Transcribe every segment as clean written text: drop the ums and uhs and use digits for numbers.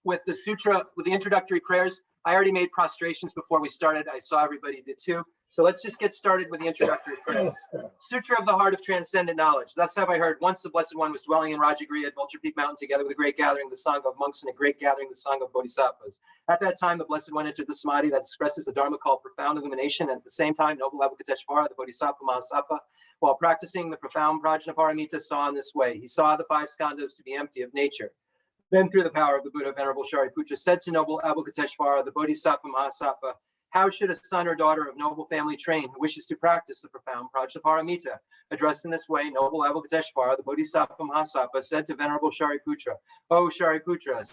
with the sutra, with the introductory prayers. I already made prostrations before we started. I saw everybody did too. So let's just get started with the introductory prayers. Sutra of the Heart of Transcendent Knowledge. Thus have I heard, once the Blessed One was dwelling in Rajagriha at Vulture Peak Mountain together with a great gathering of the Sangha of monks and a great gathering of the Sangha of Bodhisattvas. At that time, the Blessed One entered the Samadhi that expresses the Dharma called profound illumination. And at the same time, Noble Avalokiteshvara, the Bodhisattva Mahasattva, while practicing the profound Prajnaparamita, saw in this way. He saw the 5 skandhas to be empty of nature. Then through the power of the Buddha, Venerable Shariputra said to Noble Avalokiteshvara, the Bodhisattva Mahasattva, how should a son or daughter of noble family train who wishes to practice the profound Prajnaparamita? Addressed in this way, Noble Avalokiteshvara, the Bodhisattva Mahasattva, said to Venerable Shariputra, O Shariputra,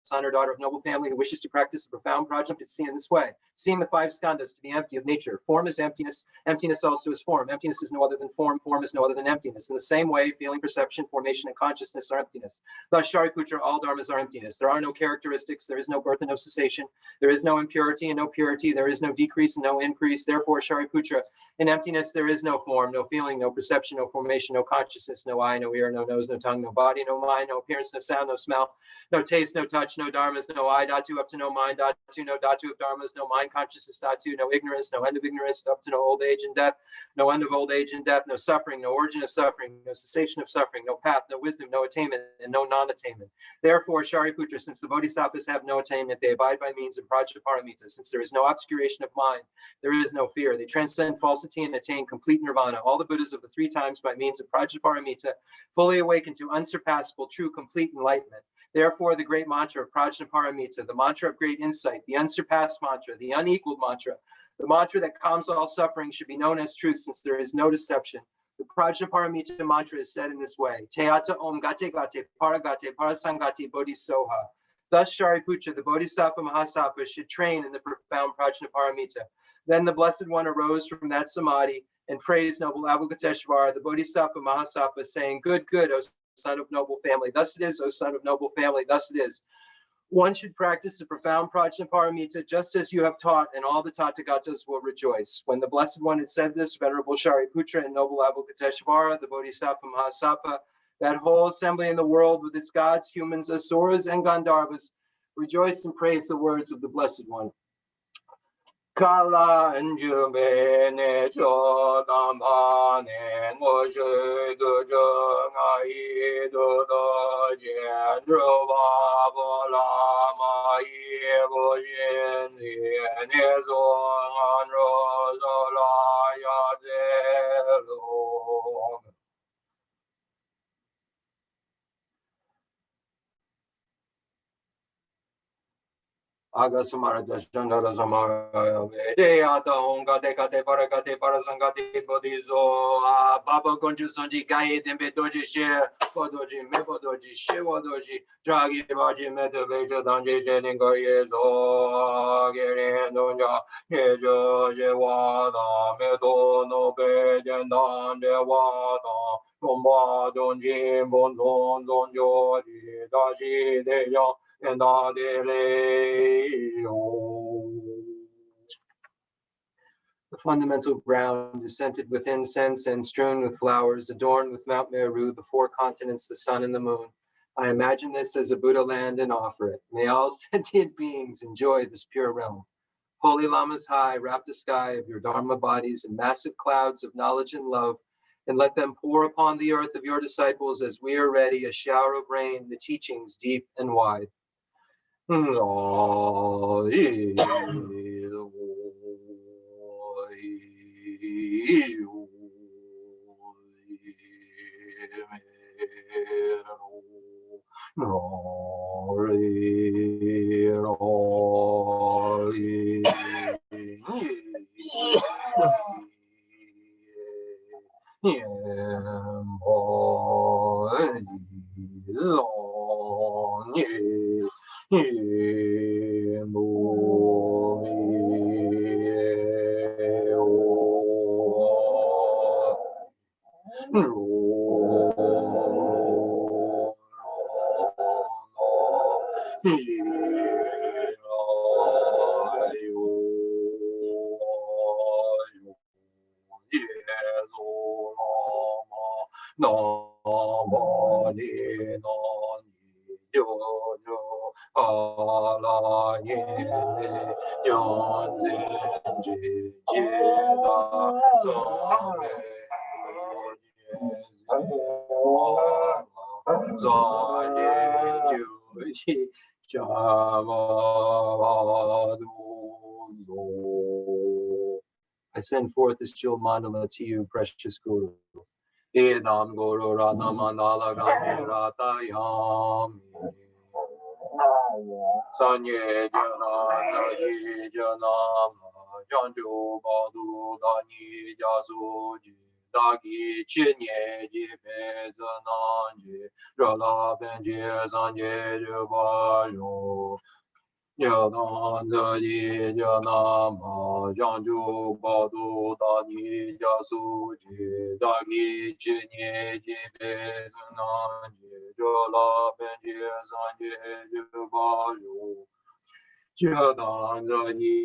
son or daughter of noble family who wishes to practice a profound prajna to see in this way, seeing the 5 skandhas to be empty of nature. Form is emptiness, emptiness also is form. Emptiness is no other than form is no other than emptiness. In the same way, feeling, perception, formation, and consciousness are emptiness. Thus, Shariputra, all dharmas are emptiness. There are no characteristics, there is no birth and no cessation, there is no impurity and no purity, there is no decrease and no increase. Therefore, Shariputra, in emptiness there is no form, no feeling, no perception, no formation, no consciousness, no eye, no ear, no nose, no tongue, no body, no mind, no appearance, no sound, no smell, no taste, no touch, no dharmas, no I, dhatu, up to no mind, dhatu, no dhatu of dharmas, no mind consciousness, dhatu, no ignorance, no end of ignorance, up to no old age and death, no end of old age and death, no suffering, no origin of suffering, no cessation of suffering, no path, no wisdom, no attainment, and no non-attainment. Therefore, Shariputra, since the bodhisattvas have no attainment, they abide by means of Prajnaparamita. Since there is no obscuration of mind, there is no fear. They transcend falsity and attain complete nirvana. All the Buddhas of the 3 times by means of Prajnaparamita fully awaken to unsurpassable, true, complete enlightenment. Therefore, the great mantra of Prajnaparamita, the mantra of great insight, the unsurpassed mantra, the unequaled mantra, the mantra that calms all suffering should be known as truth, since there is no deception. The Prajnaparamita mantra is said in this way: Teata om gate gate paragate parasangati bodhisoha. Thus, Shariputra, the Bodhisattva Mahasattva, should train in the profound Prajnaparamita. Then the Blessed One arose from that samadhi and praised Noble Avalokiteshvara, the Bodhisattva Mahasattva, saying, Good, good, O son of noble family. Thus it is, O son of noble family. Thus it is. One should practice the profound Prajnaparamita just as you have taught, and all the Tathagatas will rejoice. When the Blessed One had said this, Venerable Shariputra and Noble Avalokiteshvara, the Bodhisattva Mahasattva, that whole assembly in the world with its gods, humans, asuras, and Gandharvas, rejoiced and praised the words of the Blessed One. Kala Njubene Chodampane Moshe Dujangai Duda Jendruva Bolama Yevoshin Nizon Rosalaya Zelo. Agasumara Dashandara Samara Vedeata Hongate Kate Parakate Parasangati Bodizo Baba Gonju Sanji Gaye Dembedoji Share Podoji Mepodoji Shewadoji Dragi Baji Metaveja Danji Jeningayezo Gerendonja Yejo Jewada Medo no Bejendan Dewada Romba Donji Bondon Donjori Daji Dejo. The fundamental ground is scented with incense and strewn with flowers, adorned with Mount Meru, the 4 continents, the sun, and the moon. I imagine this as a Buddha land and offer it. May all sentient beings enjoy this pure realm. Holy Lamas high, wrap the sky of your Dharma bodies in massive clouds of knowledge and love, and let them pour upon the earth of your disciples as we are ready, a shower of rain, the teachings deep and wide. I send forth this jewel mandala to you, precious Guru. Idam Guru Ratna Mandala Gandhi Ratayami. Sanye Jana Ji Jana Janju Badu Dani Jasuji Dagi Chinye Ji Pezananji Rala Benji Sanje Jubayo. Yadan Zaji Janama Janju Badu Dani Jasuji Dagi Chinye Ji Pezananji Rala Benji Sanje Jubayo. Jadan Zani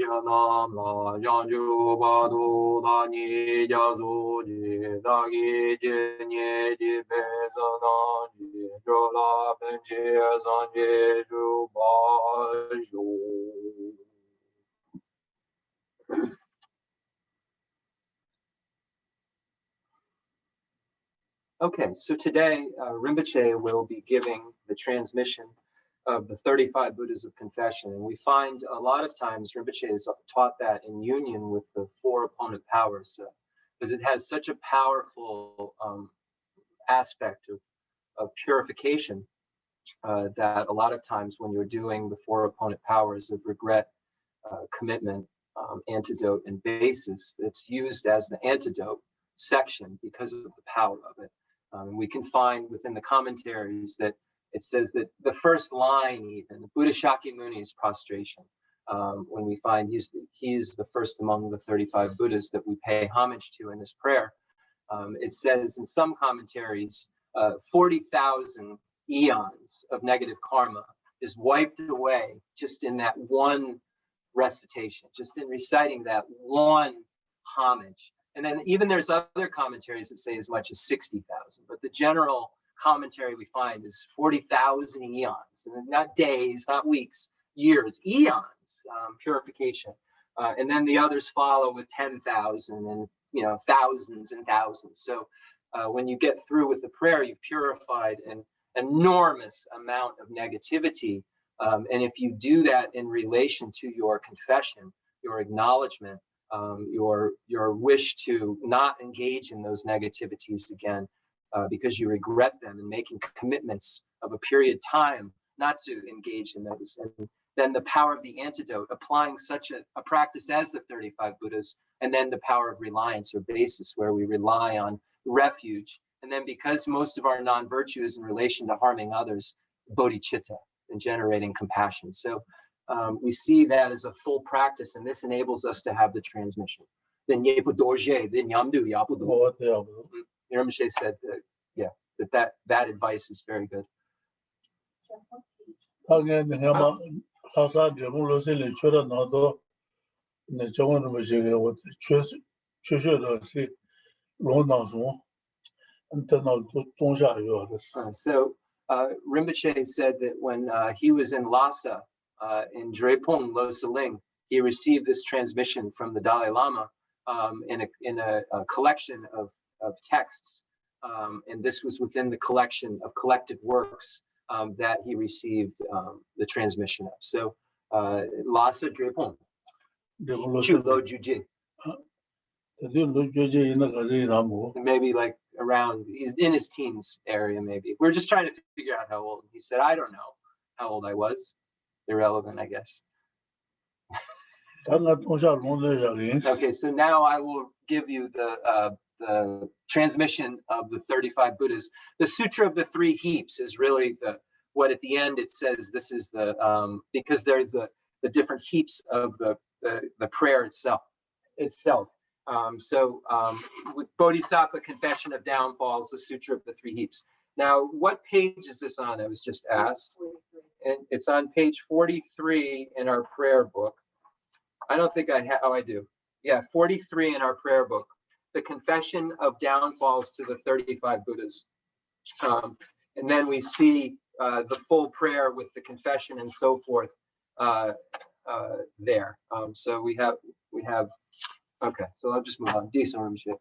Janama Janju Badu Dani Jasuji Dagi Jinye Ji Pesananji Jola Benji Sanje Jubayo. Okay, so today Rinpoche will be giving the transmission of the 35 Buddhas of confession. And we find a lot of times Rinpoche has taught that in union with the four opponent powers, because it has such a powerful aspect of purification that a lot of times when you're doing the four opponent powers of regret, commitment, antidote, and basis, it's used as the antidote section because of the power of it. We can find within the commentaries that it says that the first line, even the Buddha Shakyamuni's prostration, when we find he's the first among the 35 Buddhas that we pay homage to in this prayer, it says in some commentaries, 40,000 eons of negative karma is wiped away just in that one recitation, just in reciting that one homage. And then even there's other commentaries that say as much as 60,000, but the general commentary we find is 40,000 eons, and not days, not weeks, years, eons, purification. And then the others follow with 10,000 and thousands and thousands. So when you get through with the prayer, you've purified an enormous amount of negativity. And if you do that in relation to your confession, your acknowledgement, your wish to not engage in those negativities again, because you regret them, and making commitments of a period of time not to engage in those. And then the power of the antidote, applying such a practice as the 35 Buddhas, and then the power of reliance or basis, where we rely on refuge. And then because most of our non-virtue is in relation to harming others, bodhicitta, and generating compassion. So we see that as a full practice, and this enables us to have the transmission. Then Yepo Dorje, then Yamdu Yapu. Rinpoche said that advice is very good. So Rinpoche said that when he was in Lhasa, in Drepung, Losaling, he received this transmission from the Dalai Lama in a collection of texts, and this was within the collection of collected works that he received the transmission of. So Lhasa Drepung, Chulo Juje. Maybe like around, he's in his teens area, maybe. We're just trying to figure out how old. He said, I don't know how old I was. Irrelevant, I guess. Okay, so now I will give you the transmission of the 35 Buddhas. The Sutra of the Three Heaps is really what at the end it says. This is because there's the different heaps of the prayer itself. With Bodhisattva Confession of Downfalls, the Sutra of the Three Heaps. Now, what page is this on? I was just asked. And it's on page 43 in our prayer book. I don't think I have, I do. Yeah, 43 in our prayer book. The Confession of Downfalls to the 35 Buddhas. And then we see the full prayer with the confession and so forth there. So we have, okay, so I'll just move on. Decent room shit.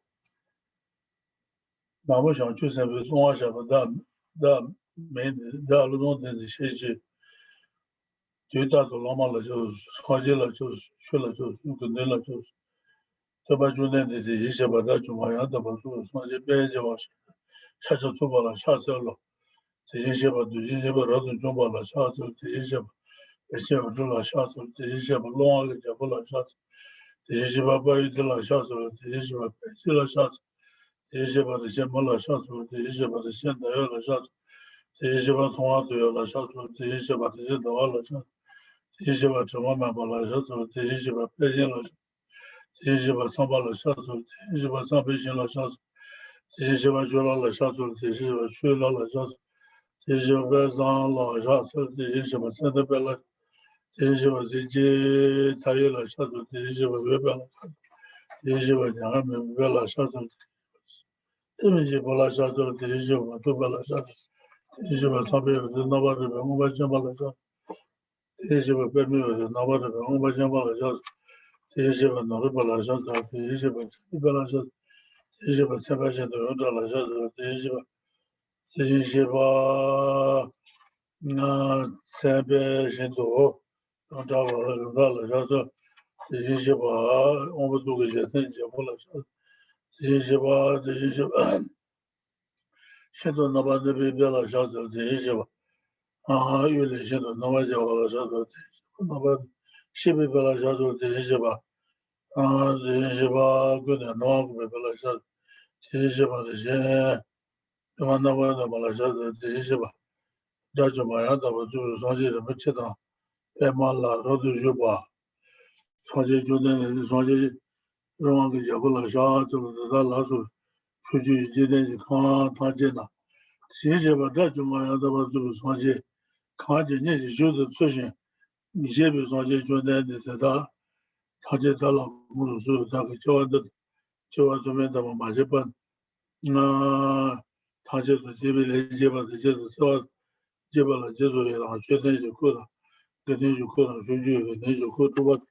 那我想就是为中华小的没的路中的些些，最大的老马了就是创建了就是去了就是肯定了就是，这把就那的这些把它就马上的把做创建别就往下次做把了下次了，这些把对这些把老总做把了下次这些把，这些我做了下次这些把弄了就不了下次，这些把把一的了下次了这些把白起了下次。这些把这些没了上手，这些把这些都要了上手，这些把通话都要了上手，这些把这些都要了上手，这些把怎么办把了上手，这些把百姓了，这些把上班了上手，这些把上百姓了上手，这些把学了上手，这些把学了上手，这些把上了上手，这些把现在白了，这些把这些他也了上手，这些把白白了，这些把两个没白了上手。这边是巴拉沙州，这些是我都巴拉沙，这些是我上边有的那把这边我把先巴拉沙，这些是我北面有的那把这边我把先巴拉沙，这些是我哪里巴拉沙的，这些是我巴拉沙，这些是我三百线都用巴拉沙的，这些是我那三百线多用巴拉沙的，这些是我我们做个简单节巴拉沙。这些吧，这些吧，现在那把这边别了小走这些吧，有那些的那把就好了小走这些，那把西边别了小走这些吧，这些吧，过年那个别了小，这些吧这些，那把了小走这些吧，这就马上咱们就是上去什么吃的，别嘛了，都是吧，上去就那上去。让个也不能啥，就是他老是出去今天去看他见了，现在吧这就嘛样的吧，就是上去看见人家就是出现，你这边上去就那的在他见他老公说他给叫完这边他们马上办，他就是这边来接吧，就是说接吧了，接所以然后决定就过了，决定就过了，出去决定就过出吧。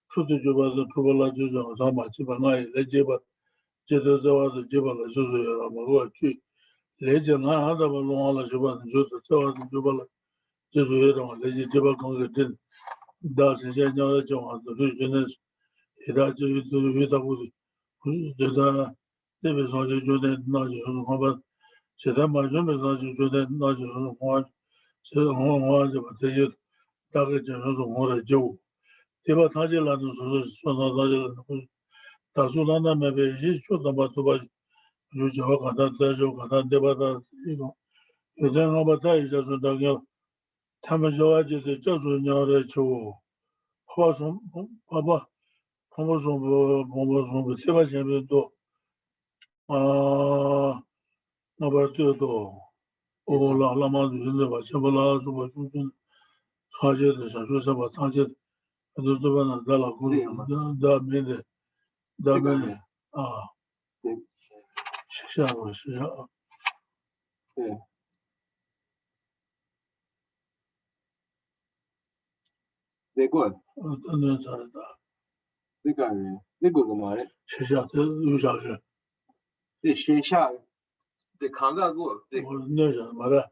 出去就把这出不了就让上嘛，基本上也来接吧，接到这话子接吧了，就是让我过去，来接那还怎么弄完了就把就是这话子就把了，就是也让我来接把空给定，到时间叫他讲话都是现在，现在就都有他屋里，觉得那边上就觉得那就很好吧，现在嘛原本上就觉得那就很好，现在很好就把这些大概就是从我来接我。对吧？他就那种说他就那种，他说那边一说他把都把，就叫我看他再就看他对吧？他这种，有的我把他一下说那个，他们小孩就是叫做娘的就，爸爸说爸爸，爸爸说不，对吧？前面多，那边最多，那么就是吧，先把那什么说他就是想说什么，他就。都这边的老公，那边的，那边的下午是啊，对，那个，那咋的？那个人，那个干嘛的？学校这有啥人？对，线下，对，看到过，对。我那啥嘛的，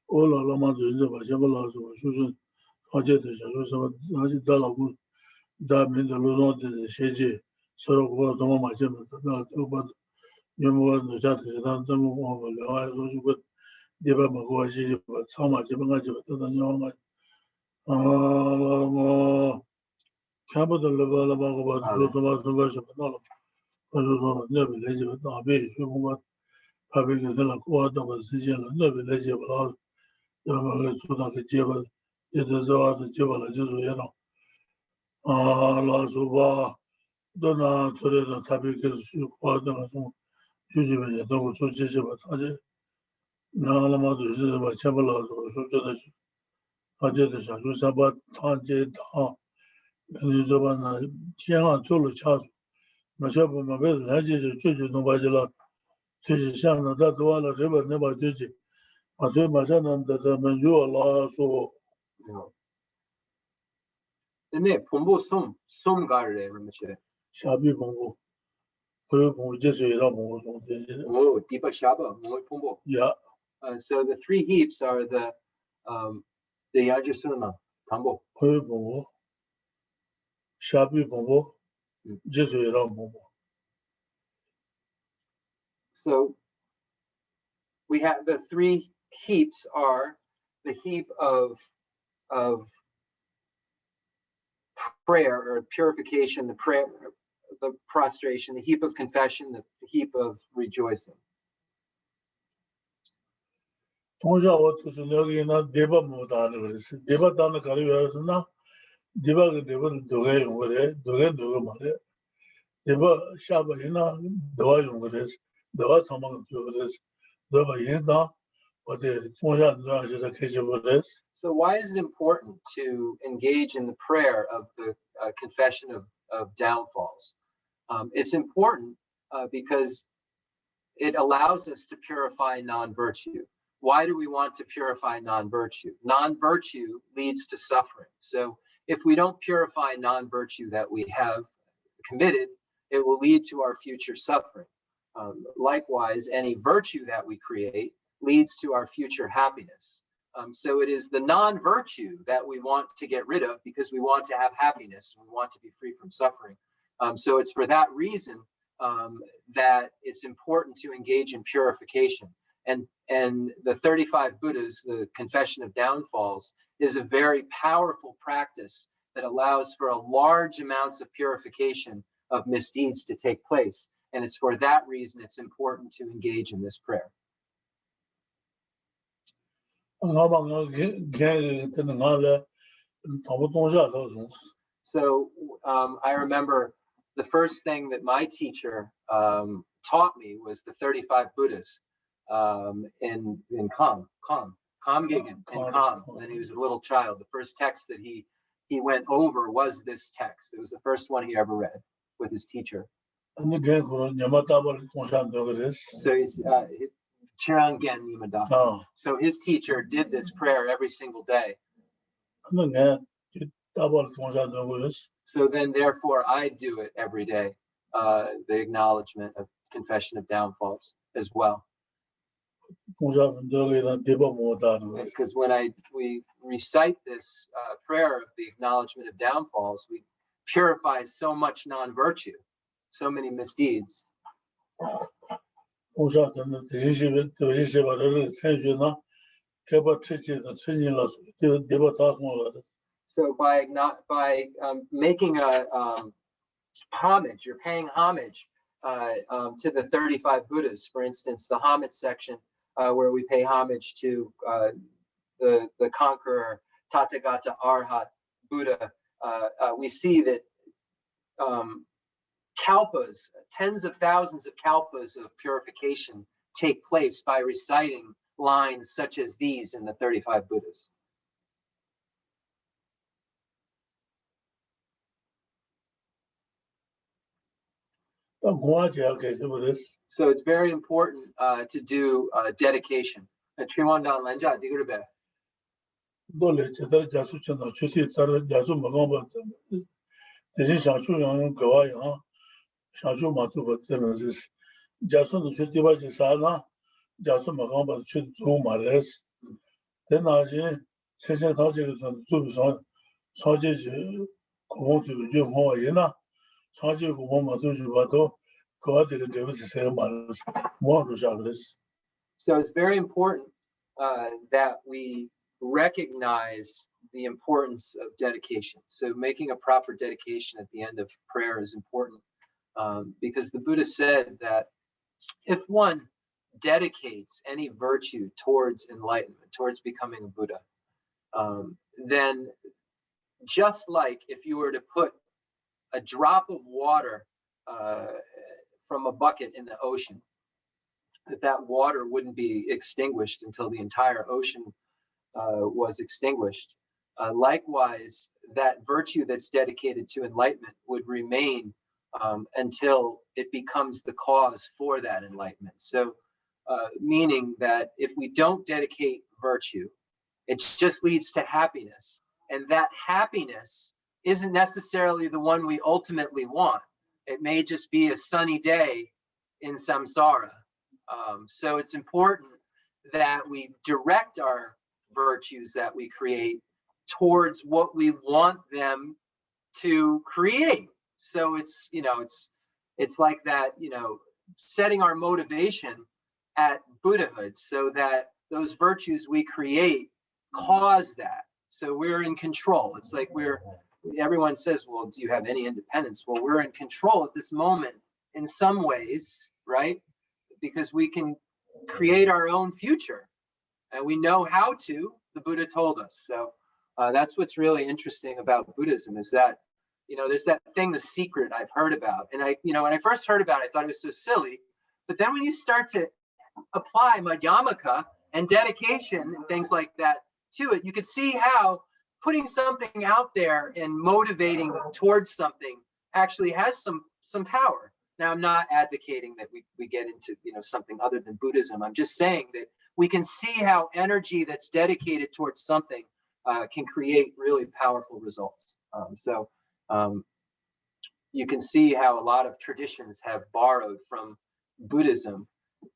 我老妈就是把先把老师说是，他家的想说什么，而且他老公，他们的路上的学姐，说了我怎么买钱的，那这个。因为我楼下的他这么我聊还说如果你把某个去把草嘛基本上就都能用了，我看不到了吧我说什么什么到了，我就说了那边来就大北所以我他被给了我到我时间了那边来接不了，要么来说他给接吧，接的这话子接不了就是这样，老说吧，到那做的他被给花那个什么。就是为了到我做这些吧，他就那么就是把钱不老说真的是，他就是想说想把他这他，你说吧那天上做了掐住，那小朋友们人家就弄把去了，就是想着他多了这边那把就是， 맞아요. 맞아는 되면 요라서 근데 본보 숨 가르래 그러면서 샤비 봉고 그 봉고 제수이라 봉고 좀 되지. oh deepa shaba mo pombo. 야, So the three heaps are the yajasuna tambo. 그 봉고 샤비 봉고 제수이라 봉고. So we have the three heaps are the heap of prayer or purification, the prayer, the prostration, the heap of confession, the heap of rejoicing. 통자 어떻게 여기나 대바 못하는 그랬어. 대바 다는 가리워서나 대바가 대바는 도에 용거래. 도에 도가 말해. 대바 샤바이나 도와 용거래. 도와 참만 그랬어. 도바 얘다 어디 통자 누아지다 계셔버렸어. So why is it important to engage in the prayer of the confession of downfalls? It's important because it allows us to purify non-virtue. Why do we want to purify non-virtue? Non-virtue leads to suffering. So if we don't purify non-virtue that we have committed, it will lead to our future suffering. Likewise, any virtue that we create leads to our future happiness. So it is the non-virtue that we want to get rid of because we want to have happiness and we want to be free from suffering. So it's for that reason that it's important to engage in purification. And the 35 Buddhas, the Confession of Downfalls, is a very powerful practice that allows for a large amounts of purification of misdeeds to take place. And it's for that reason it's important to engage in this prayer. So I remember the first thing that my teacher taught me was the 35 Buddhas in Kamgegen, when he was a little child. The first text that he went over was this text. It was the first one he ever read with his teacher. So he's so his teacher did this prayer every single day. So then therefore I do it every day, the acknowledgement of confession of downfalls as well. Because when we recite this prayer of the acknowledgement of downfalls, we purify so much non-virtue, so many misdeeds. So by making a homage, you're paying homage to the 35 Buddhas. For instance, the homage section where we pay homage to the conqueror Tathagata Arhat Buddha, we see that kalpas, tens of thousands of kalpas of purification take place by reciting lines such as these in the 35 Buddhas. So it's very important to do dedication. So it's very important that we recognize the importance of dedication. So making a proper dedication at the end of prayer is important because the Buddha said that if one dedicates any virtue towards enlightenment, towards becoming a Buddha, then just like if you were to put a drop of water from a bucket in the ocean, that water wouldn't be extinguished until the entire ocean was extinguished. Likewise, that virtue that's dedicated to enlightenment would remain until it becomes the cause for that enlightenment. So meaning that if we don't dedicate virtue, it just leads to happiness. And that happiness isn't necessarily the one we ultimately want. It may just be a sunny day in samsara. So it's important that we direct our virtues that we create towards what we want them to create. So it's, you know, it's like that, you know, setting our motivation at Buddhahood so that those virtues we create cause that. So we're in control. It's like everyone says, well, do you have any independence? Well, we're in control at this moment in some ways, right? Because we can create our own future and we know how to. The Buddha told us. So that's what's really interesting about Buddhism is that, you know, there's that thing, The Secret, I've heard about. And you know, when I first heard about it, I thought it was so silly. But then when you start to apply madhyamaka and dedication and things like that to it, you can see how putting something out there and motivating towards something actually has some power. Now, I'm not advocating that we get into, you know, something other than Buddhism. I'm just saying that we can see how energy that's dedicated towards something can create really powerful results. You can see how a lot of traditions have borrowed from Buddhism,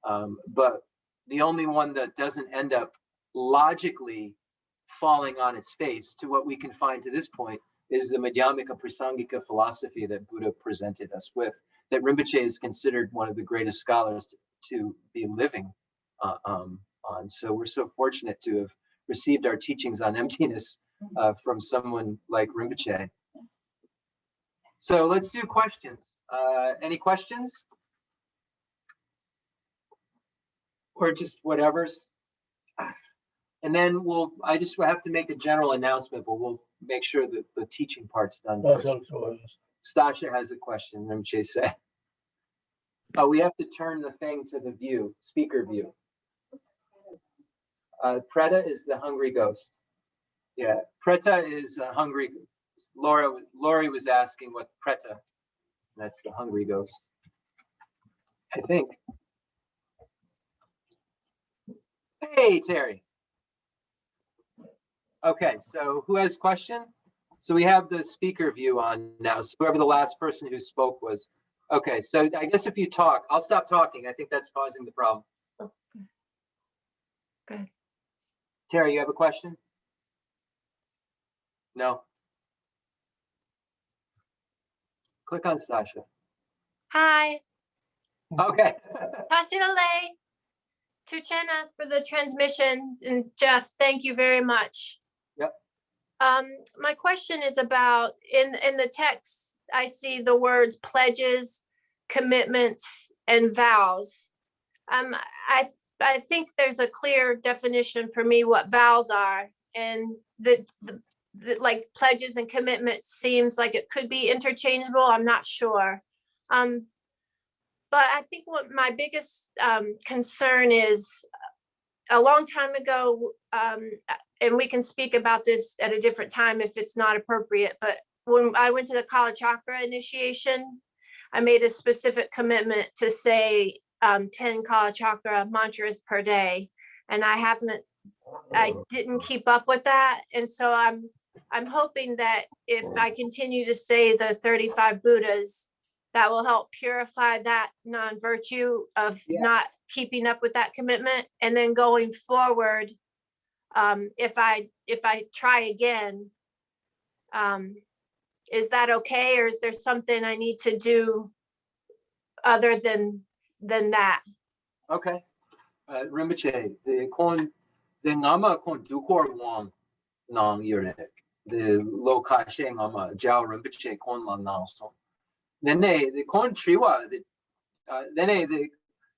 but the only one that doesn't end up logically falling on its face to what we can find to this point is the Madhyamika Prasangika philosophy that Buddha presented us with, that Rinpoche is considered one of the greatest scholars to be living on. So we're so fortunate to have received our teachings on emptiness from someone like Rinpoche. So let's do questions. Any questions? Or just whatever's. And then I just have to make a general announcement, but we'll make sure that the teaching part's done first. Stasha has a question, Rinpoche said. Oh, we have to turn the thing to the view, speaker view. Preta is the hungry ghost. Yeah, Preta is hungry. Lori was asking what Preta. That's the hungry ghost, I think. Hey, Terry. Okay, so who has a question? So we have the speaker view on now. So whoever the last person who spoke was. Okay, so I guess if you talk, I'll stop talking. I think that's causing the problem. Okay. Terry, you have a question? No. Click on Stasha. Hi. Okay. Pasirale to Chenna for the transmission. And Jeff, thank you very much. Yep. My question is about, in the text, I see the words pledges, commitments, and vows. I think there's a clear definition for me what vows are, and the like pledges and commitments seems like it could be interchangeable. I'm not sure. But I think what my biggest concern is, a long time ago, and we can speak about this at a different time if it's not appropriate, but when I went to the Kala Chakra initiation, I made a specific commitment to say 10 Kala Chakra mantras per day, and I didn't keep up with that. And so I'm hoping that if I continue to say the 35 Buddhas, that will help purify that non-virtue of not keeping up with that commitment. And then going forward, if I try again, is that okay? Or is there something I need to do other than that? Okay. Rinpoche, the ngama kon dukor wang nang yure, the lo ka she ngama jiao Rinpoche kon lang nang so. Then the kon triwa, then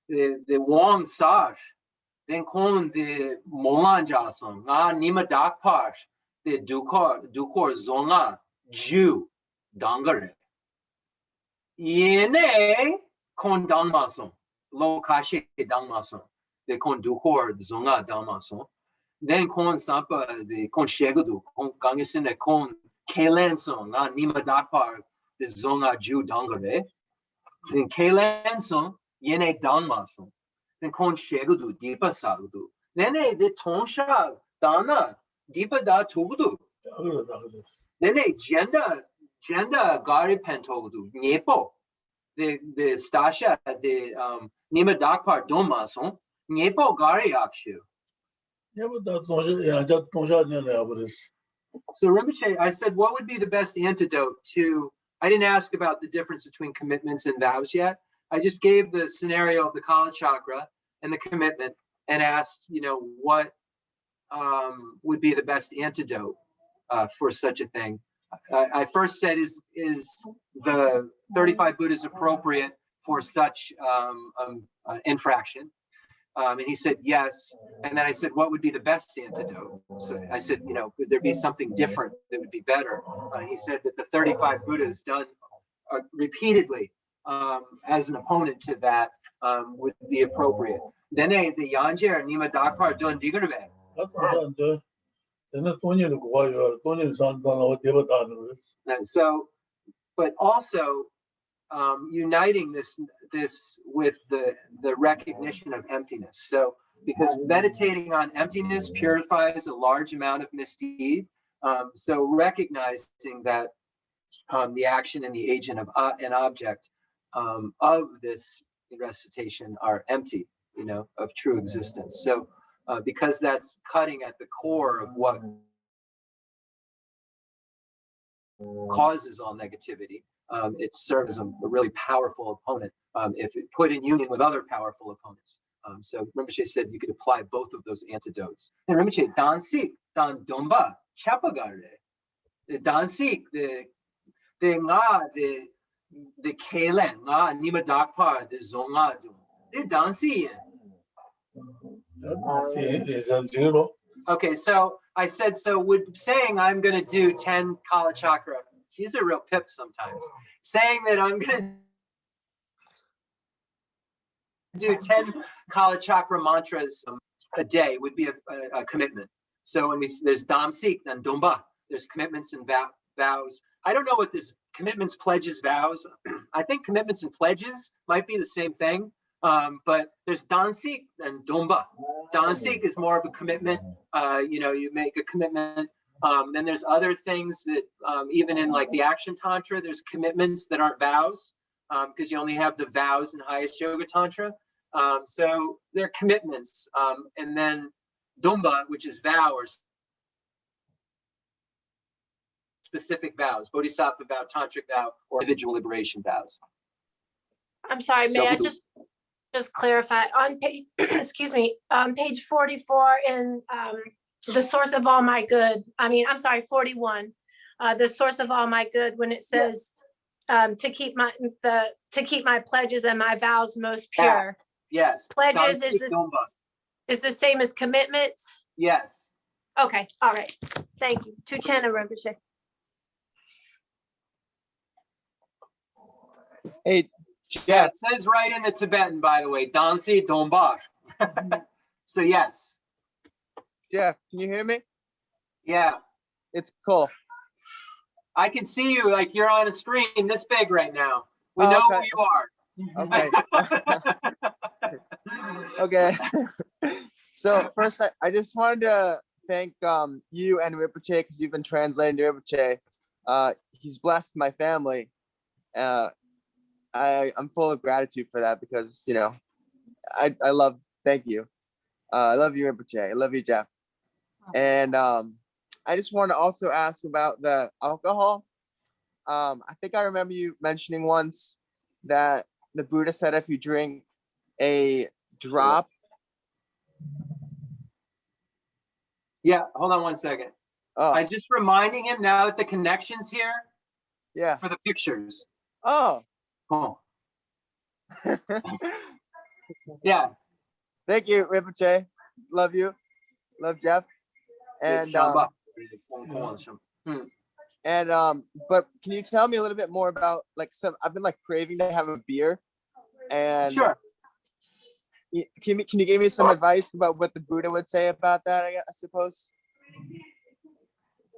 the wang saj, then kon the molan jason, nima dak pash, the dukor zonga ju dangare. Yene kon dangmason, lo ka she dangmason. The kon dukor zonga dangmason. Then kon sampa the kon shegudu, kon gangisine kon kelenson, nima dakpar, the zonga ju dangare. Then kelenson, yene dangmason. then kon shegudu deepa sagudu. Nene the tonsha dana deepa da tugudu. Nene genda gari pentogudu niepo. The stasha the nima dakpar domason niepo gari akshu. So Rinpoche, I said, what would be the best antidote to, I didn't ask about the difference between commitments and vows yet. I just gave the scenario of the Kala chakra and the commitment and asked, what would be the best antidote for such a thing. I first said, is the 35 Buddhas appropriate for such infraction? And he said, yes. And then I said, what would be the best antidote? So I said, could there be something different that would be better? He said that the 35 Buddhas done repeatedly as an opponent to that would be appropriate. Then the Yanjer Nima Dakpar Dun Digarve. So, but also uniting this with the recognition of emptiness. So, because meditating on emptiness purifies a large amount of misdeed. So recognizing that the action and the agent of an object of this recitation are empty, of true existence. So because that's cutting at the core of what causes all negativity, it serves as a really powerful opponent if it put in union with other powerful opponents. So Rinpoche said you could apply both of those antidotes. And Rinpoche, dan sik, dan domba, chapagare. The dan sik, the nga, the kelen, nga, nima dakpar, the zonga, the dan sik. Okay, so I said, so would saying I'm going to do 10 Kala Chakra, she's a real pip sometimes, saying that I'm going to do 10 Kala Chakra mantras a day would be a commitment. So when there's Dam Sik and Domba, there's commitments and vows. I don't know what this commitments, pledges, vows. I think commitments and pledges might be the same thing. But there's Dansik and Domba. Dansik is more of a commitment. You make a commitment. Then there's other things that even in like the action tantra, there's commitments that aren't vows because you only have the vows in highest yoga tantra. So they're commitments. And then Domba, which is vow or specific vows, bodhisattva vow, tantric vow, or individual liberation vows. I'm sorry, may I just clarify on page, excuse me, page 44 in the source of all my good. 41, the source of all my good, when it says to keep my pledges and my vows most pure. Yes. Pledges is the same as commitments. Yes. Okay. All right. Thank you. To Chenrezig Rinpoche. Hey. Yeah, it says right in the Tibetan, by the way, Dansi Dombar. So yes. Jeff, can you hear me? Yeah. It's cool. I can see you like you're on a screen this big right now. We know who you are. Okay. Okay. So first, I just wanted to thank you and Rinpoche because you've been translating to Rinpoche. He's blessed my family. I'm full of gratitude for that because, I love, thank you. I love you, Rinpoche. I love you, Jeff. And I just want to also ask about the alcohol. I think I remember you mentioning once that the Buddha said if you drink a drop. Yeah, hold on one second. Oh. I'm just reminding him now that the connection's here. Yeah. For the pictures. Oh. Oh. Yeah. Thank you, Rinpoche. Love you. Love Jeff. And but can you tell me a little bit more about I've been craving to have a beer, and sure. Can you give me some advice about what the Buddha would say about that? I suppose,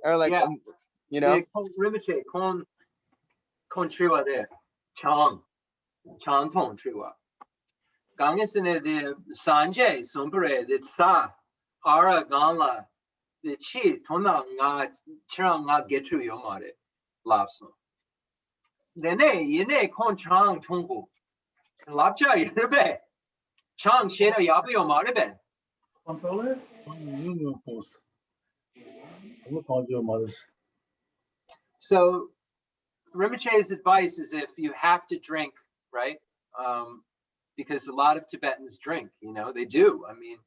or Rinpoche kon triwa de chang tong triwa. 강에서는 the 산제 sombre the sa ara ganla the chi tona nga chang nga getru yo mare lapso. Dene yene kon chang tongu lapcha yerbe chang shera yabu yo mare be. 컨트롤에 유니온 포스트. 그거 가지고 말했어. So Rinpoche's advice is if you have to drink, right? Because a lot of Tibetans drink, you know, they do. I mean,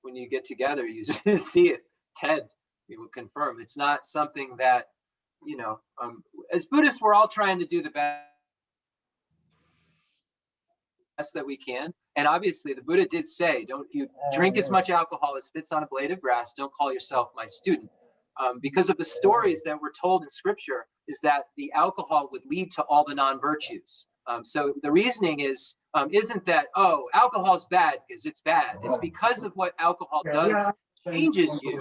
when you get together, you see it. Ted, we will confirm. It's not something that, you know, as Buddhists, we're all trying to do the best that we can. And obviously the Buddha did say, don't you drink as much alcohol as fits on a blade of grass, don't call yourself my student. Because of the stories that were told in scripture is that the alcohol would lead to all the non-virtues. So the reasoning is, isn't that, oh, alcohol's bad because it's bad. It's because of what alcohol does, changes you,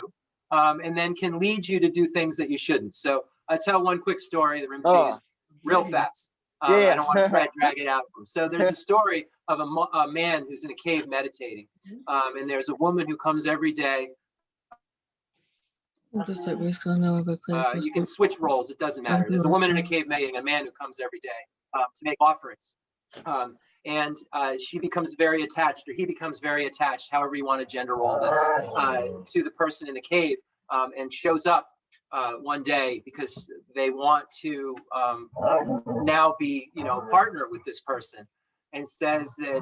and then can lead you to do things that you shouldn't. So I tell one quick story that Rinpoche used real fast. I don't want to try to drag it out. So there's a story of a man who's in a cave meditating. And there's a woman who comes every day. You can switch roles, it doesn't matter. There's a woman in a cave meditating, a man who comes every day to make offerings. And she becomes very attached, or he becomes very attached, however you want to gender role this, to the person in the cave, and shows up one day because they want to now be, you know, partner with this person, and says that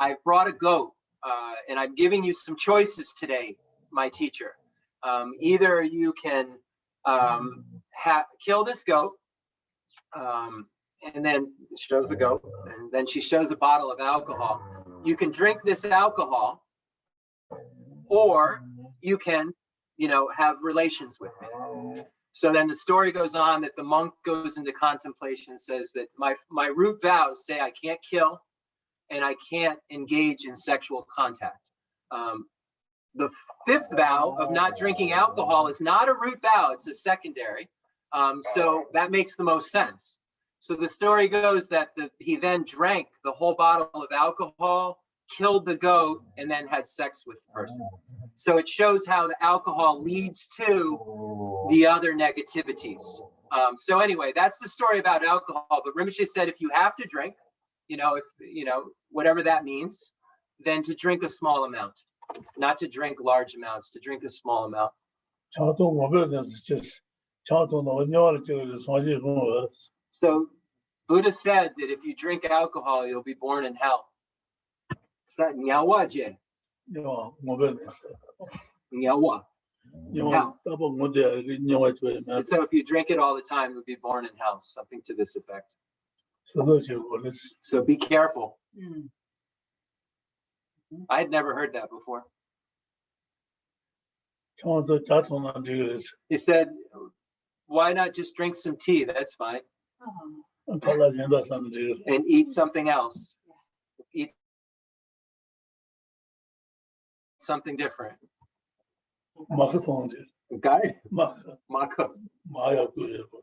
I've brought a goat and I'm giving you some choices today, my teacher. Either you can kill this goat, and then shows the goat, and then she shows a bottle of alcohol. You can drink this alcohol, or you can, you know, have relations with me. So then the story goes on that the monk goes into contemplation and says that my root vows say I can't kill and I can't engage in sexual contact. The fifth vow of not drinking alcohol is not a root vow, it's a secondary. So that makes the most sense. So the story goes that he then drank the whole bottle of alcohol, killed the goat, and then had sex with the person. So it shows how the alcohol leads to the other negativities. So anyway, that's the story about alcohol. But Rinpoche said if you have to drink, you know, if you know, whatever that means, then to drink a small amount. Not to drink large amounts, to drink a small amount. So Buddha said that if you drink alcohol, you'll be born in hell. So if you drink it all the time, you'll be born in hell, something to this effect. So be careful. I had never heard that before. He said, why not just drink some tea? That's fine. And eat something else. Eat something different. Okay?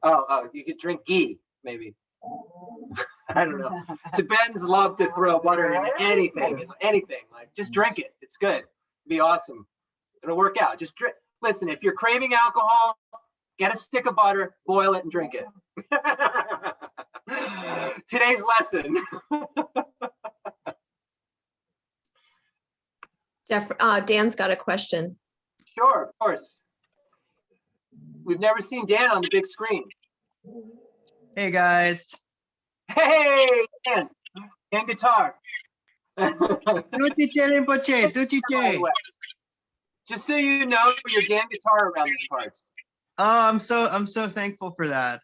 Oh, you could drink ghee, maybe. I don't know. Tibetans love to throw butter into anything. Like, just drink it. It's good. It'll be awesome. It'll work out. Just drink. Listen, if you're craving alcohol, get a stick of butter, boil it, and drink it. Today's lesson. Jeff, Dan's got a question. Sure, of course. We've never seen Dan on the big screen. Hey guys. Hey, Dan. Dan guitar. Tuchiche Rinpoche, Tuchiche. Just so you know, your Dan guitar around these parts. Oh, I'm so thankful for that.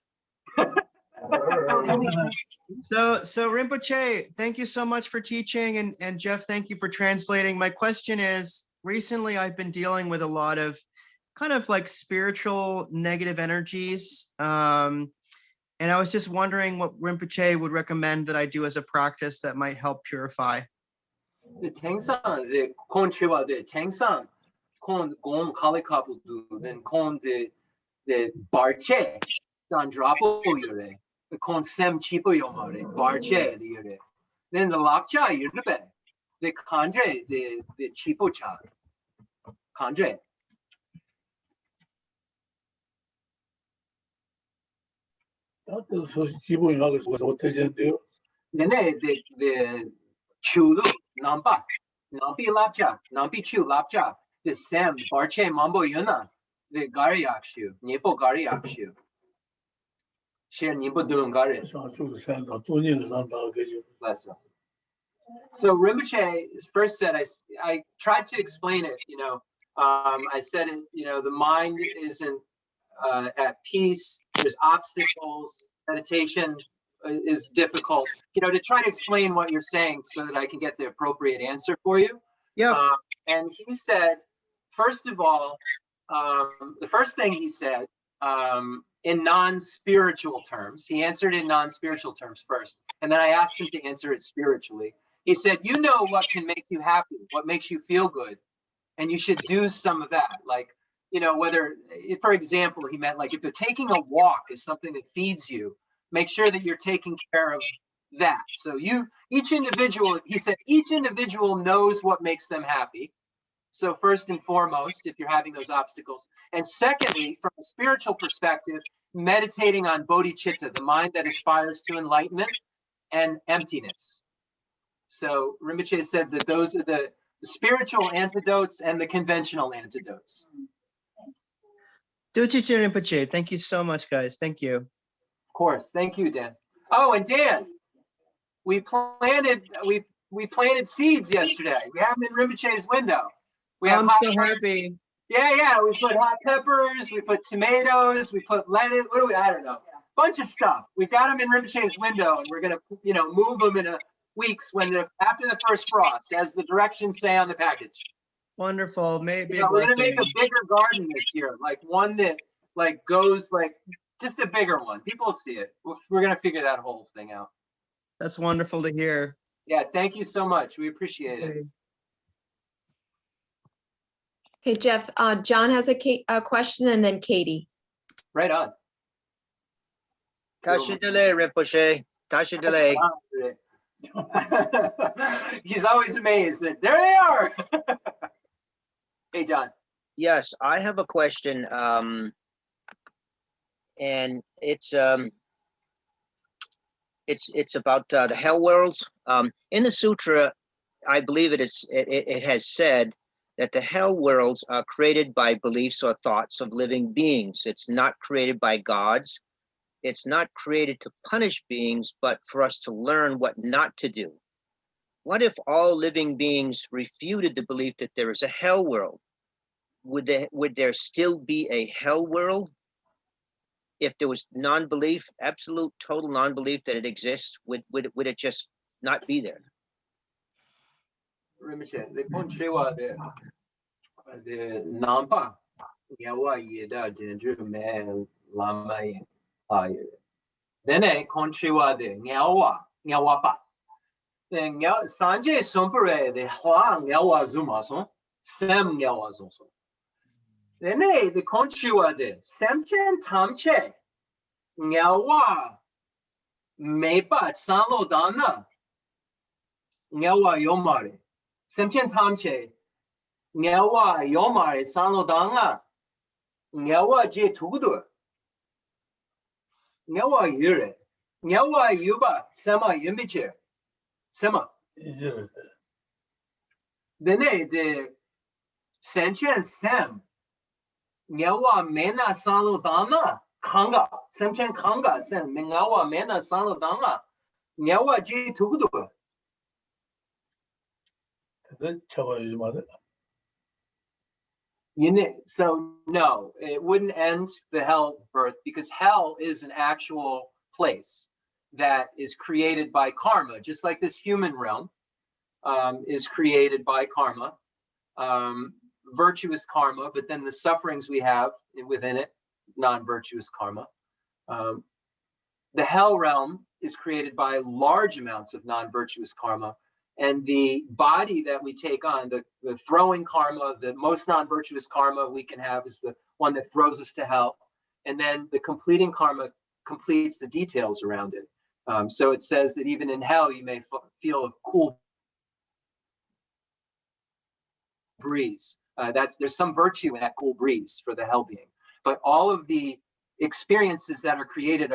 So Rinpoche, thank you so much for teaching, and Jeff, thank you for translating. My question is, recently I've been dealing with a lot of kind of like spiritual negative energies. And I was just wondering what Rinpoche would recommend that I do as a practice that might help purify. The Tengsan, the Kon Chiwa, the Tengsan, Kon Gom Kalikapu, then Kon the Barche, Dan Drapo Yure, the Kon Sem Chipo Yomare, Barche, the Yure. Then the Lapcha Yurbe, the kanje, the chipocha, kanje. 다들 소식 지분하고 어떻게 돼요? Nene, the chulu, nampa, nampi lapcha, nampi chu lapcha, the sam, barche mambo yuna, the gariakshu, nipo gariakshu. Share nipo doing gari. 저쪽 산다 돈이 산다 그죠? Bless you. So Rinpoche first said, I tried to explain it, I said, the mind isn't at peace, there's obstacles, meditation is difficult, to try to explain what you're saying so that I can get the appropriate answer for you. Yeah. And he said, first of all, the first thing he said, in non-spiritual terms, he answered in non-spiritual terms first, and then I asked him to answer it spiritually. He said, you know what can make you happy, what makes you feel good, and you should do some of that. Like, whether, for example, he meant like if you're taking a walk is something that feeds you, make sure that you're taking care of that. So each individual, he said, each individual knows what makes them happy. So first and foremost, if you're having those obstacles. And secondly, from a spiritual perspective, meditating on bodhicitta, the mind that aspires to enlightenment and emptiness. So Rinpoche said that those are the spiritual antidotes and the conventional antidotes. Duchi Rinpoche, thank you so much, guys. Thank you. Of course. Thank you, Dan. Oh, and Dan, we planted seeds yesterday. We have them in Rinpoche's window. I'm so happy. Yeah. We put hot peppers, we put tomatoes, we put lettuce. What do we? I don't know. Bunch of stuff. We got them in Rinpoche's window, and we're gonna, move them in weeks after the first frost, as the directions say on the package. Wonderful. Maybe we're gonna make a bigger garden this year, like one that goes just a bigger one. People will see it. We're gonna figure that whole thing out. That's wonderful to hear. Yeah, thank you so much. We appreciate it. Okay, Jeff, John has a question, and then Katie. Right on. Tasha delay, Rinpoche. Tasha delay. He's always amazed that there they are. Hey, John. Yes, I have a question, and it's about the hell worlds. In the sutra, I believe it has said that the hell worlds are created by beliefs or thoughts of living beings. It's not created by gods. It's not created to punish beings, but for us to learn what not to do. What if all living beings refuted the belief that there is a hell world? Would there still be a hell world? If there was non-belief, absolute total non-belief that it exists, would it just not be there? Rinpoche, the Ponchewa, the Nampa, Yawa Yeda, Dendru, Man, Lama, then a Conchewa, the Nyawapa. Then Sanje Sumpere, the Hua Nyawa Zumason, Sam Nyawazon. Then the Conchewa, the Samchen Tamche, Nyawa, Mepa, Sanlo Dana, Nyawa Yomare. Semchen Tamche, Nyawa Yomare Sanlo Danga, Nyawa Je Tugudur, Nyawa Yure, Nyawa Yuba, Sema Yumiche, Sema. Then the Semchen Sem, Nyawa Mena Sanlo Danga, Kanga, Semchen Kanga, Sem, Nyawa Mena Sanlo Danga, Nyawa Je Tugudur. So no, it wouldn't end the hell birth, because hell is an actual place that is created by karma, just like this human realm is created by karma, virtuous karma, but then the sufferings we have within it, non-virtuous karma. The hell realm is created by large amounts of non-virtuous karma. And the body that we take on, the throwing karma, the most non-virtuous karma we can have is the one that throws us to hell. And then the completing karma completes the details around it. So it says that even in hell, you may feel a cool breeze. There's some virtue in that cool breeze for the hell being. But all of the experiences that are created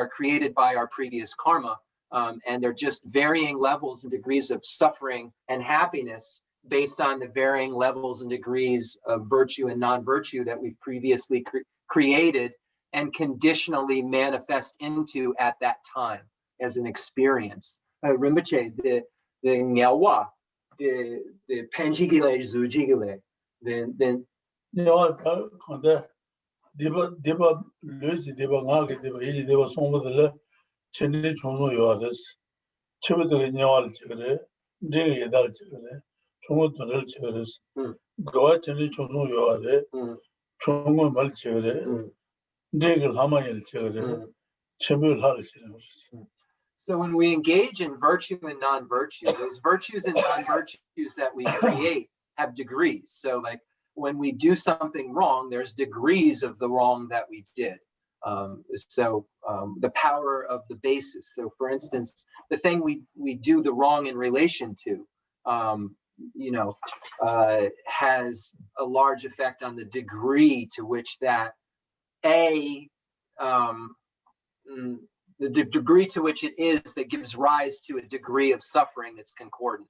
by our previous karma, and they're just varying levels and degrees of suffering and happiness based on the varying levels and degrees of virtue and non-virtue that we've previously created and conditionally manifest into at that time as an experience. Rinpoche, the ngelwa, the penjigile, zujigile, the 내가 근데 디바 르지 디바 나게 디바 이 디바 송보들 전에 종소 요하です. 처음부터 녀할 저래. 내가 예달 저래. 종소들을 저래서. 그와 전에 종소 요하데. 종소 말 저래. 내가 하마일 저래. 처음을 할 저래. So when we engage in virtue and non-virtue, those virtues and non-virtues that we create have degrees. So like when we do something wrong, there's degrees of the wrong that we did. The power of the basis. So for instance, the thing we do the wrong in relation to, has a large effect on the degree to which that the degree to which it is that gives rise to a degree of suffering that's concordant.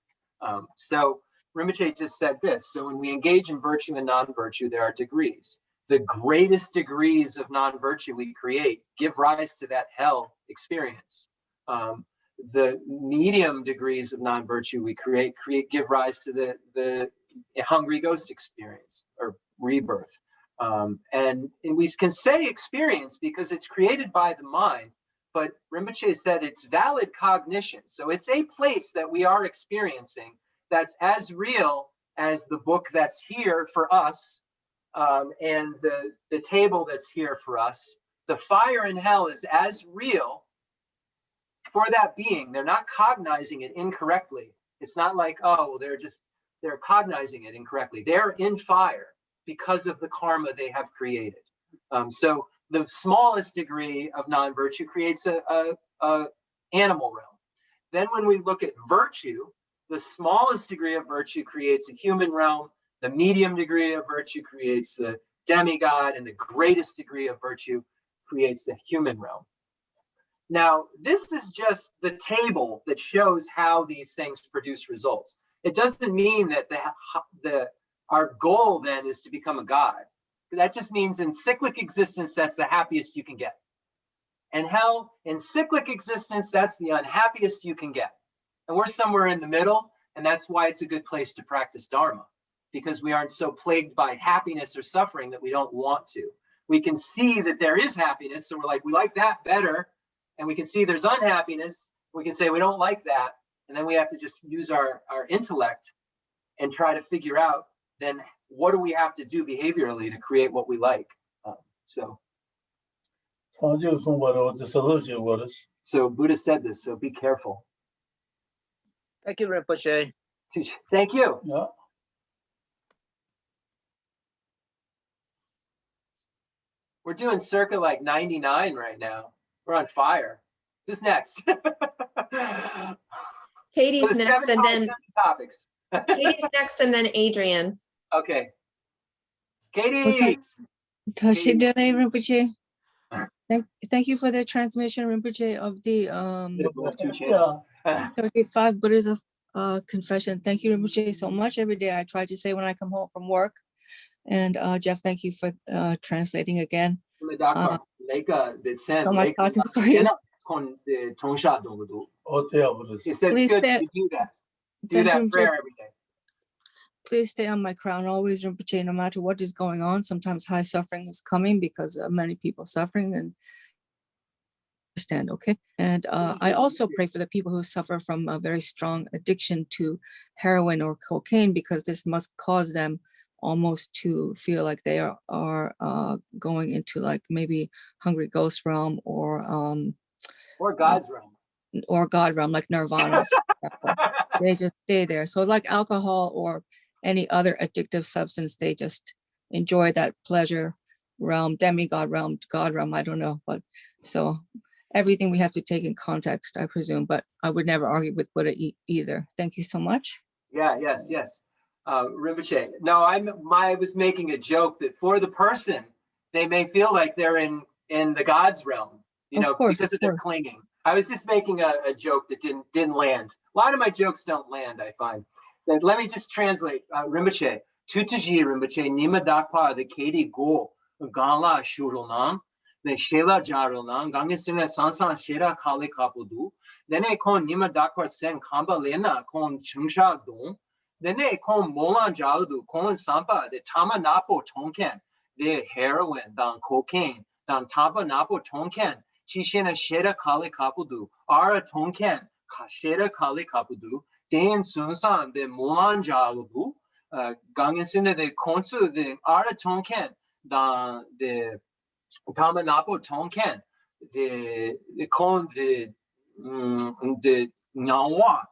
So Rinpoche just said this. So when we engage in virtue and non-virtue, there are degrees. The greatest degrees of non-virtue we create give rise to that hell experience. The medium degrees of non-virtue we create give rise to the hungry ghost experience or rebirth. And we can say experience because it's created by the mind, but Rinpoche said it's valid cognition. So it's a place that we are experiencing that's as real as the book that's here for us, and the table that's here for us. The fire in hell is as real for that being. They're not cognizing it incorrectly. It's not like, oh, they're cognizing it incorrectly. They're in fire because of the karma they have created. So the smallest degree of non-virtue creates a animal realm. Then when we look at virtue, the smallest degree of virtue creates a human realm. The medium degree of virtue creates the demigod, and the greatest degree of virtue creates the human realm. Now, this is just the table that shows how these things produce results. It doesn't mean that our goal then is to become a god. That just means in cyclic existence, that's the happiest you can get. And hell, in cyclic existence, that's the unhappiest you can get. And we're somewhere in the middle, and that's why it's a good place to practice Dharma, because we aren't so plagued by happiness or suffering that we don't want to. We can see that there is happiness, so we're like, we like that better, and we can see there's unhappiness, we can say we don't like that, and then we have to just use our intellect and try to figure out then what do we have to do behaviorally to create what we like. So Buddha said this, so be careful. Thank you, Rinpoche. Thank you. Yeah. We're doing circa like 99 right now. We're on fire. Who's next? Katie's For the next, and then 7 topics. Katie's next, and then Adrian. Okay. Katie. Tashi Dele Rinpoche. Thank you for the transmission, Rinpoche, of the 35 Buddhas of confession. Thank you, Rinpoche, so much. Every day I try to say when I come home from work. And Jeff, thank you for translating again. He said, Please good, stay- you do that. Do Thank that you, prayer every day. Please stay on my crown always, Rinpoche, no matter what is going on. Sometimes high suffering is coming because many people suffering, and understand, okay? And I also pray for the people who suffer from a very strong addiction to heroin or cocaine, because this must cause them almost to feel like they are going into like maybe hungry ghost realm or God's realm. Or God realm, like nirvana. They just stay there. So like alcohol or any other addictive substance, they just enjoy that pleasure realm, demigod realm, God realm, I don't know. But so everything we have to take in context, I presume, but I would never argue with Buddha either. Thank you so much. Yeah, yes. Rinpoche. No, I was making a joke that for the person, they may feel like they're in the God's realm, because of their clinging. I was just making a joke that didn't land. A lot of my jokes don't land, I find. But let me just translate. Rinpoche. Tutaji Rinpoche Nima Dakpa the Kedi Go Gala Shurulnam. The Shela Jarulnam Gangisina Sansan Shera Kali Kapudu. Then a con Nima Dakpa Sen Kamba Lena con Chungsha Dong. Then a con Molan Jaladu con Sampa the Tama Napo Tonken. The heroin, dan cocaine, dan taba napo tonken, chishena shera kali kapudu, ara tonken, kashera kali kapudu, den sunsan de mulan jalubu, gangesina de konsu de ara tonken, dan de tama napo tonken, the kon de nyawa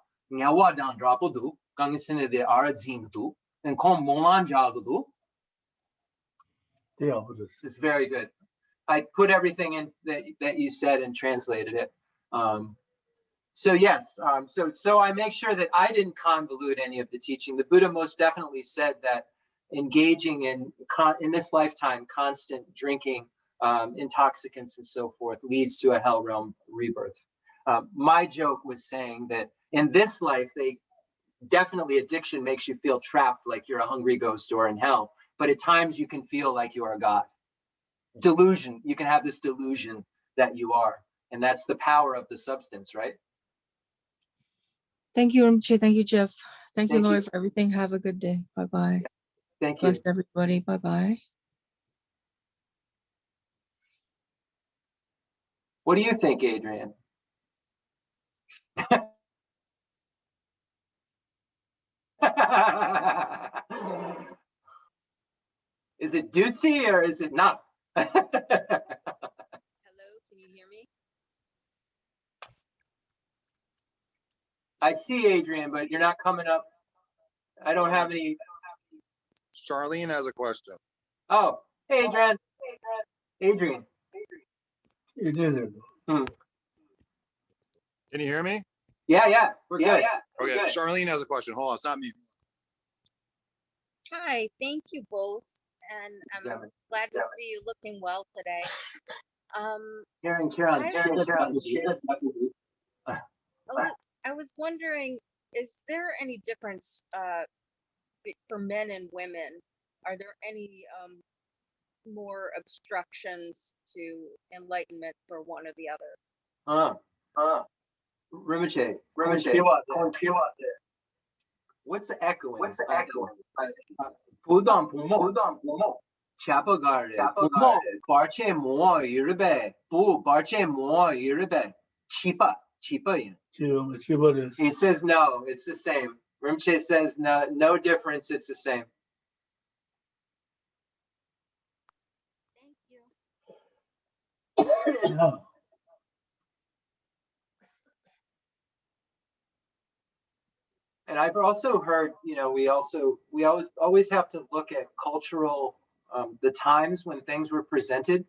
dan drapodu, gangesina de ara zindu, and kon mulan jalubu. Yeah, It's very good. I put everything in that you said and translated it. So yes, so I make sure that I didn't convolute any of the teaching. The Buddha most definitely said that engaging in this lifetime constant drinking intoxicants and so forth leads to a hell realm rebirth. My joke was saying that in this life, definitely addiction makes you feel trapped, like you're a hungry ghost or in hell. But at times you can feel like you are God. Delusion, you can have this delusion that you are. And that's the power of the substance, right? Thank you, Rinpoche. Thank you, Jeff. Thank you, Thank Lord, you. for everything. Have a good day. Bye-bye. Thank you. Bless everybody. Bye-bye. What do you think, Adrian? Is it dootsy or is it not? Hello, can you hear me? I see Adrian, but you're not coming up. I don't have any. Charlene has a question. Oh, hey, Adrian. Adrian. it is it. Can you hear me? Yeah, we're good. Okay, Charlene has a question. Hold on, it's not me. Hi, thank you both. And I'm glad to see you looking well today. I was wondering, is there any difference for men and women? Are there any more obstructions to enlightenment for one or the other? Rinpoche. What's echoing? Budam Pumo. Chapagare. Pumo. Barche Moa Yuribe. Bu Barche Moa Yuribe. Chipa. He says no, it's the same. Rinpoche says no difference, it's the same. Thank you. No. And I've also heard, we always have to look at cultural, the times when things were presented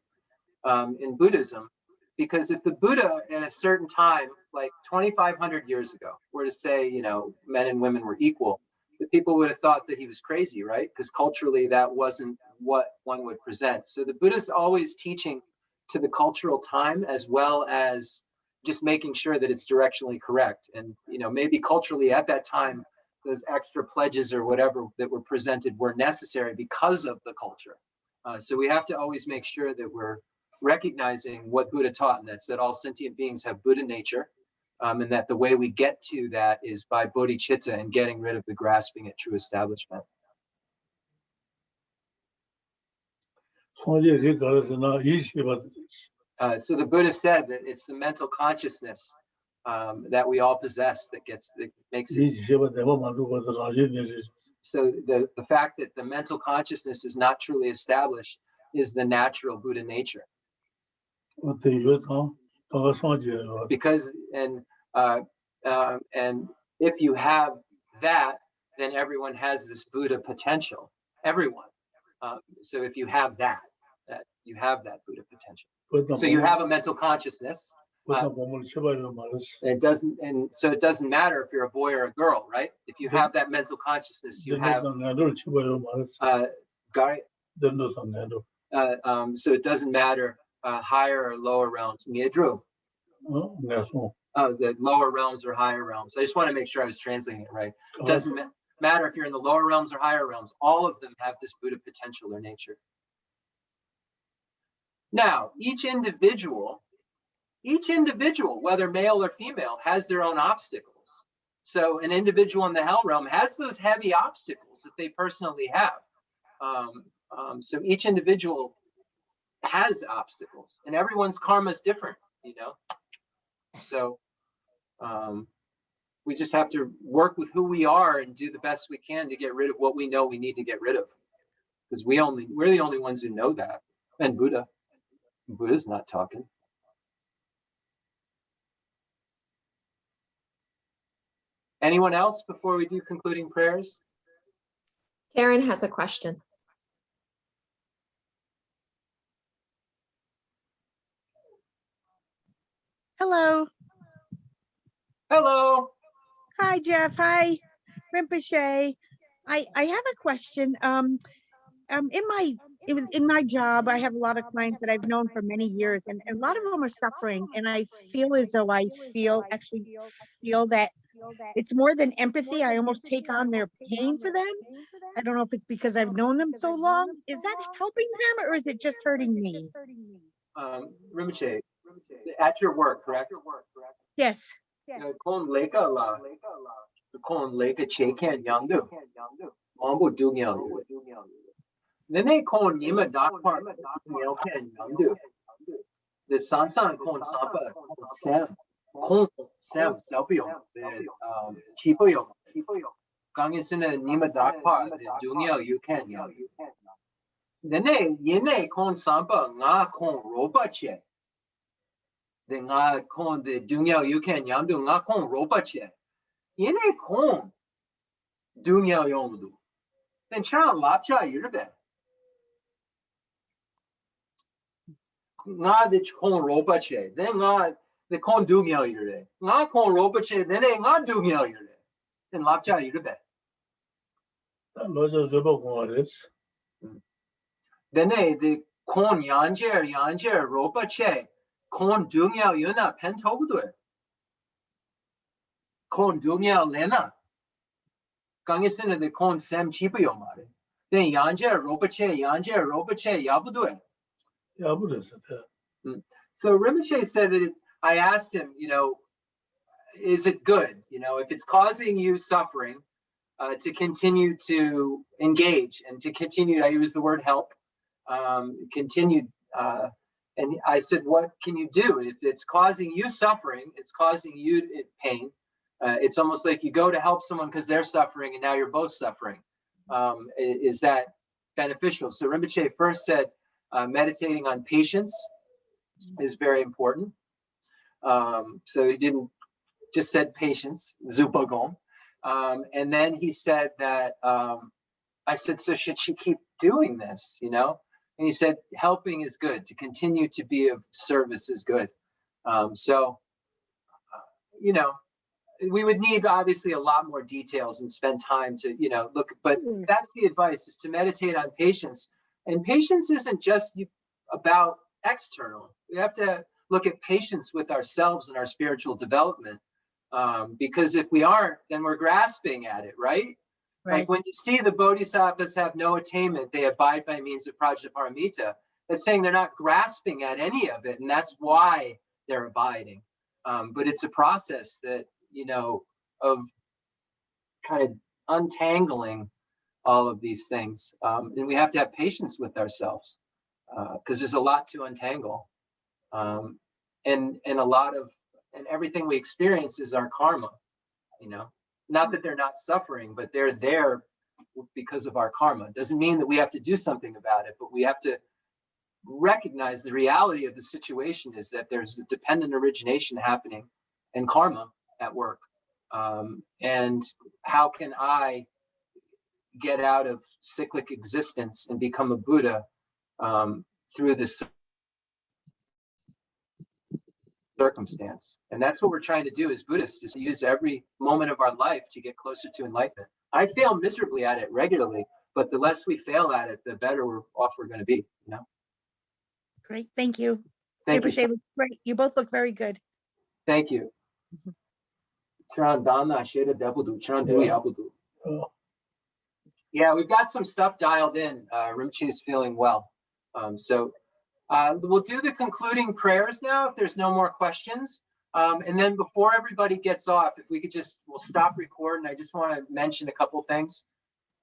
in Buddhism, because if the Buddha at a certain time, like 2,500 years ago, were to say, men and women were equal, the people would have thought that he was crazy, right? Because culturally that wasn't what one would present. So the Buddha's always teaching to the cultural time, as well as just making sure that it's directionally correct. And, maybe culturally at that time, those extra pledges or whatever that were presented were necessary because of the culture. So we have to always make sure that we're recognizing what Buddha taught, and that's that all sentient beings have Buddha nature, and that the way we get to that is by bodhicitta and getting rid of the grasping at true establishment. So the Buddha said that it's the mental consciousness that we all possess that makes it. So the fact that the mental consciousness is not truly established is the natural Buddha nature. Because and if you have that, then everyone has this Buddha potential. Everyone. So if you have that you have that Buddha potential. So you have a mental consciousness, It doesn't, and so it doesn't matter if you're a boy or a girl, right? If you have that mental consciousness, you have so it doesn't matter higher or lower realms. The lower realms or higher realms. I just want to make sure I was translating it right. It doesn't matter if you're in the lower realms or higher realms. All of them have this Buddha potential or nature. Now, each individual, whether male or female, has their own obstacles. So an individual in the hell realm has those heavy obstacles that they personally have. So each individual has obstacles, and everyone's karma is different, you know. So we just have to work with who we are and do the best we can to get rid of what we know we need to get rid of, because we're the only ones who know that. And Buddha's not talking. Anyone else before we do concluding prayers? Karen has a question. Hello. Hello. Hi, Jeff. Hi, Rinpoche. I have a question. In my job, I have a lot of clients that I've known for many years, and a lot of them are suffering. And I feel as though I feel that it's more than empathy. I almost take on their pain for them. I don't know if it's because I've known them so long. Is that helping them, or is it just hurting me? Rinpoche, at your work, correct? Yes. Kon leka la, kon leka chekan yandu, mambo dungyal. Nene kon yima dakpar yelkan yandu. The sansan kon sampa kon sam selpio, chipoyo. Gangisina nima dakpar dungyal you can yandu. Nene yene kon sampa nga kon robache. The nga kon the dungyal you can yandu nga kon robache. Yene kon dungyal yondu. Then chan lapcha yurbe. Nga the kon robache. Then nga the kon dungyal yurbe. Nga kon robache. Then nga dungyal yurbe. Then lapcha yurbe. Then the kon yanjer robache. Kon dungyal yuna pen togudwe. Kon dungyal lena. Gangisina the kon sam chipayo mare. Then yanjer robache yabudwe. So Rinpoche said that I asked him, you know, is it good, you know, if it's causing you suffering, to continue to engage and to continue, I use the word help, continue. And I said, what can you do? If it's causing you suffering, it's causing you pain. It's almost like you go to help someone because they're suffering and now you're both suffering. Is that beneficial? So Rinpoche first said, meditating on patience is very important. So he didn't just said patience, zupagom. And then he said that, I said, so should she keep doing this, you know? And he said, helping is good. To continue to be of service is good. You know, we would need obviously a lot more details and spend time to, you know, look, but that's the advice, is to meditate on patience. And patience isn't just about external. We have to look at patience with ourselves and our spiritual development. Because if we aren't, then we're grasping at it, right? Like when you see the bodhisattvas have no attainment, they abide by means of prajnaparamita. That's saying they're not grasping at any of it, and that's why they're abiding. But it's a process that, you know, of kind of untangling all of these things. And we have to have patience with ourselves, because there's a lot to untangle. And a lot of, and everything we experience is our karma, you know. Not that they're not suffering, but they're there because of our karma. It doesn't mean that we have to do something about it, but we have to recognize the reality of the situation is that there's a dependent origination happening and karma at work. And how can I get out of cyclic existence and become a Buddha through this circumstance. And that's what we're trying to do as Buddhists, is to use every moment of our life to get closer to enlightenment. I fail miserably at it regularly, but the less we fail at it, the better we're going to be, you know? Great, thank you. Thank you. Rinpoche looks great. You both look very good. Thank you. Yeah, we've got some stuff dialed in. Rinpoche is feeling well. We'll do the concluding prayers now if there's no more questions. And then before everybody gets off, if we could we'll stop recording. I just want to mention a couple things.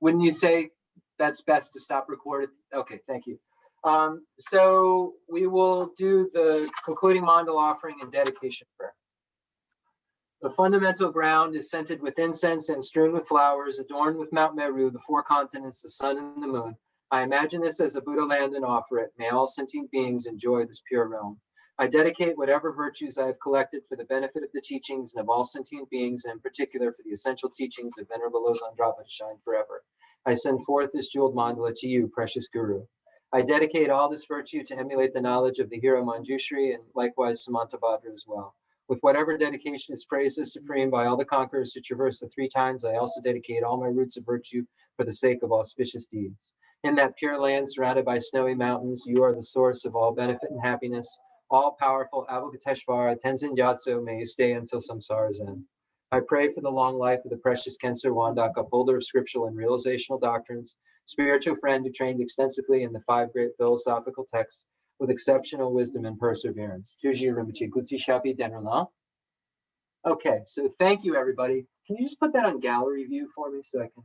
Wouldn't you say that's best to stop recording? Okay, thank you. So we will do the concluding mandal offering and dedication prayer. The fundamental ground is scented with incense and strewn with flowers, adorned with Mount Meru, the four continents, the sun and the moon. I imagine this as a Buddha land and offer it. May all sentient beings enjoy this pure realm. I dedicate whatever virtues I have collected for the benefit of the teachings and of all sentient beings, and in particular for the essential teachings of Venerable Losang Drapa to shine forever. I send forth this jeweled mandala to you, precious Guru. I dedicate all this virtue to emulate the knowledge of the hero Manjushri and likewise Samantabhadra as well. With whatever dedication is praised as supreme by all the conquerors who traverse the 3 times, I also dedicate all my roots of virtue for the sake of auspicious deeds. In that pure land surrounded by snowy mountains, you are the source of all benefit and happiness. All-powerful Avalokiteshvara, Tenzin Gyatso, may you stay until samsara's end. I pray for the long life of the precious Khensur Wandak, upholder of scriptural and realizational doctrines, spiritual friend who trained extensively in the 5 great philosophical texts with exceptional wisdom and perseverance. Tuji Rinpoche, Gutsi Shapi Denrala. Okay, so thank you, everybody. Can you just put that on gallery view for me so I can